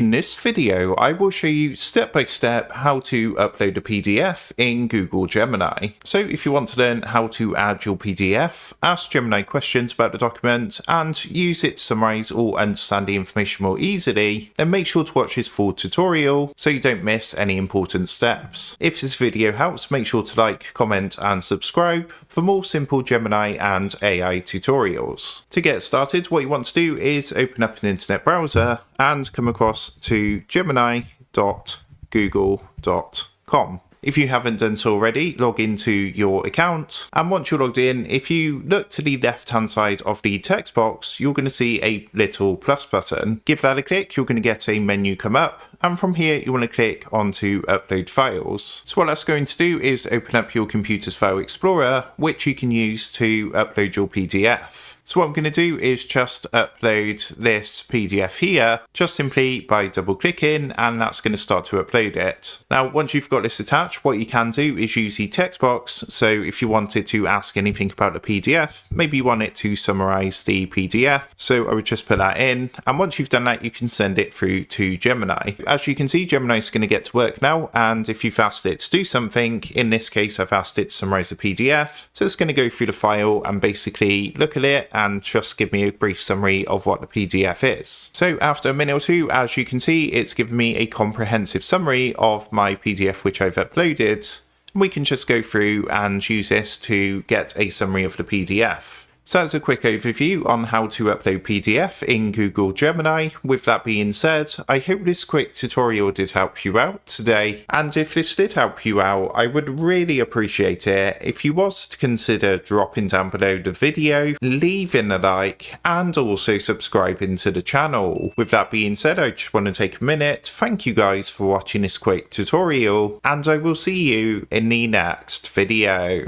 In this video, I will show you step by step how to upload a PDF in Google Gemini. So if you want to learn how to add your PDF, ask Gemini questions about the document and use it to summarize or understand the information more easily, then make sure to watch this full tutorial so you don't miss any important steps. If this video helps, make sure to like, comment and subscribe for more simple Gemini and AI tutorials. To get started, what you want to do is open up an internet browser and come across to gemini.google.com. If you haven't done so already, log into your account, and once you're logged in, if you look to the left hand side of the text box, you're going to see a little plus button. Give that a click, you're going to get a menu come up, and from here you want to click onto upload files. So what that's going to do is open up your computer's file explorer, which you can use to upload your PDF. So what I'm going to do is just upload this PDF here, just simply by double clicking, and that's going to start to upload it. Now, once you've got this attached, what you can do is use the text box. So if you wanted to ask anything about the PDF, maybe you want it to summarize the PDF. So I would just put that in. And once you've done that, you can send it through to Gemini. As you can see, Gemini is going to get to work now. And if you've asked it to do something, in this case, I've asked it to summarize the PDF. So it's going to go through the file and basically look at it and just give me a brief summary of what the PDF is. So after a minute or two, as you can see, it's given me a comprehensive summary of my PDF which I've uploaded. We can just go through and use this to get a summary of the PDF. So that's a quick overview on how to upload PDF in Google Gemini. With that being said, I hope this quick tutorial did help you out today. And if this did help you out, I would really appreciate it if you was to consider dropping down below the video, leaving a like, and also subscribing to the channel. With that being said, I just want to take a minute. Thank you guys for watching this quick tutorial, and I will see you in the next video.